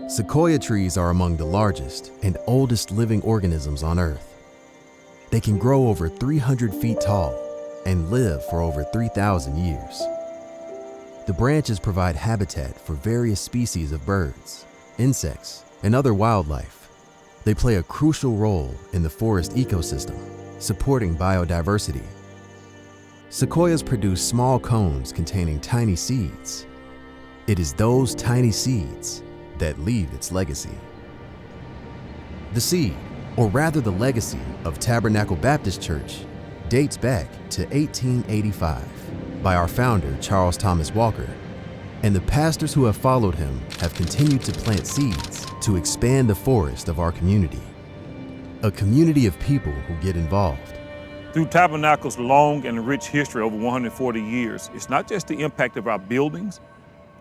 Sequoia trees are among the largest and oldest living organisms on Earth. They can grow over 300 feet tall and live for over 3,000 years. The branches provide habitat for various species of birds, insects, and other wildlife. They play a crucial role in the forest ecosystem, supporting biodiversity. Sequoias produce small cones containing tiny seeds. It is those tiny seeds that leave its legacy. The seed, or rather the legacy, of Tabernacle Baptist Church dates back to 1885 by our founder, Charles Thomas Walker, and the pastors who have followed him have continued to plant seeds to expand the forest of our community. A community of people who get involved. Through Tabernacle's long and rich history over 140 years, it's not just the impact of our buildings,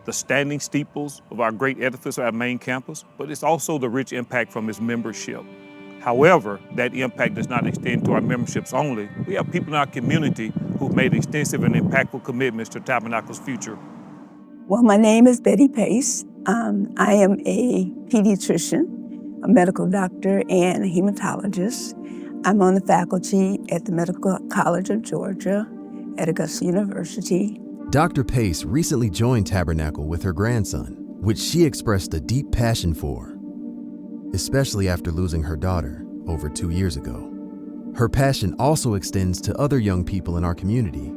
the standing steeples of our great edifice, our main campus, but it's also the rich impact from its membership. However, that impact does not extend to our memberships only. We have people in our community who've made extensive and impactful commitments to Tabernacle's future. Well, my name is Betty Pace. I am a pediatrician, a medical doctor, and a hematologist. I'm on the faculty at the Medical College of Georgia at Augusta University. Dr. Pace recently joined Tabernacle with her grandson, which she expressed a deep passion for, especially after losing her daughter over 2 years ago. Her passion also extends to other young people in our community.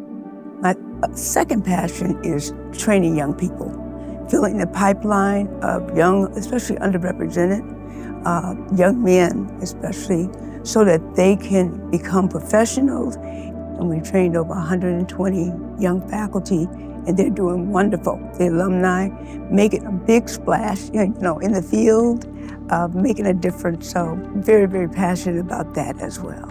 My second passion is training young people, filling the pipeline of young, especially underrepresented, young men especially, so that they can become professionals. And we trained over 120 young faculty, and they're doing wonderful. The alumni making a big splash, in the field, making a difference. So very, very passionate about that as well.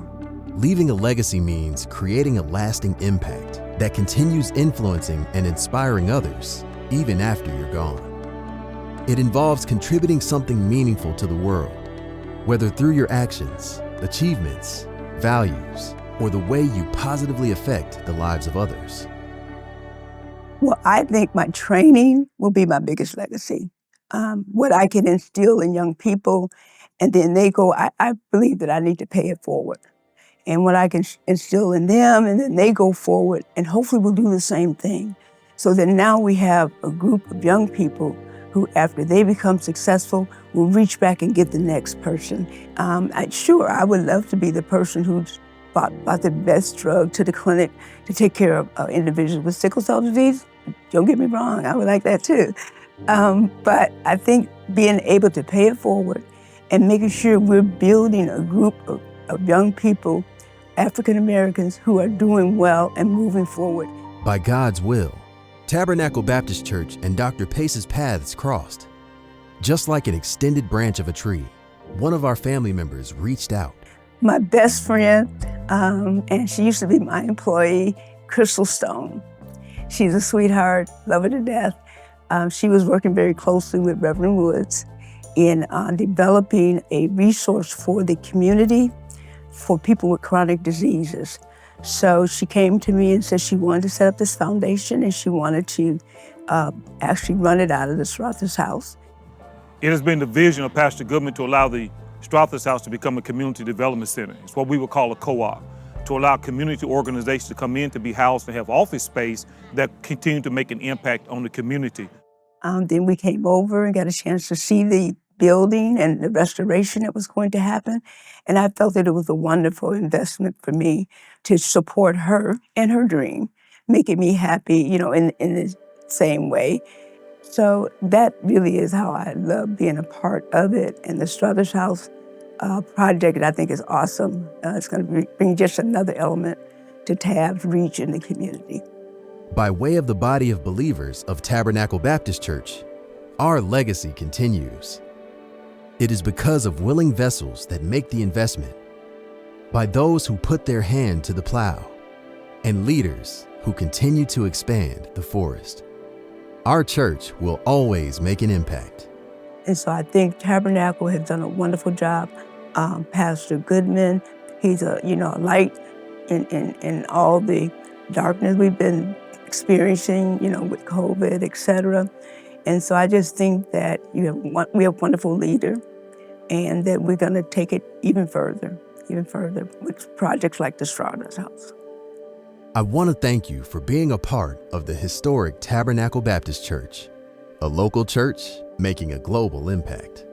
Leaving a legacy means creating a lasting impact that continues influencing and inspiring others even after you're gone. It involves contributing something meaningful to the world, whether through your actions, achievements, values, or the way you positively affect the lives of others. Well, I think my training will be my biggest legacy. What I can instill in young people, and then they go, I believe that I need to pay it forward. And what I can instill in them, and then they go forward, and hopefully we'll do the same thing. So that now we have a group of young people who, after they become successful, will reach back and get the next person. I would love to be the person who's bought the best drug to the clinic to take care of individuals with sickle cell disease. Don't get me wrong, I would like that too. But I think being able to pay it forward and making sure we're building a group of young people, African Americans, who are doing well and moving forward. By God's will, Tabernacle Baptist Church and Dr. Pace's paths crossed. Just like an extended branch of a tree, one of our family members reached out. My best friend, and she used to be my employee, Crystal Stone. She's a sweetheart, love her to death. She was working very closely with Reverend Woods in developing a resource for the community for people with chronic diseases. So she came to me and said she wanted to set up this foundation, and she wanted to actually run it out of the Strother's house. It has been the vision of Pastor Goodman to allow the Strother's house to become a community development center. It's what we would call a co-op, to allow community organizations to come in to be housed and have office space that continue to make an impact on the community. Then we came over and got a chance to see the building and the restoration that was going to happen. And I felt that it was a wonderful investment for me to support her and her dream, making me happy, in the same way. So that really is how I love being a part of it. And the Strother's House project, I think, is awesome. It's going to bring just another element to TAB's reach in the community. By way of the body of believers of Tabernacle Baptist Church, our legacy continues. It is because of willing vessels that make the investment, by those who put their hand to the plow, and leaders who continue to expand the forest. Our church will always make an impact. And so I think Tabernacle has done a wonderful job. Pastor Goodman, he's a light in all the darkness we've been experiencing, with COVID, et cetera. And so I just think that we have a wonderful leader, and that we're going to take it even further with projects like the Strother's house. I want to thank you for being a part of the historic Tabernacle Baptist Church, a local church making a global impact.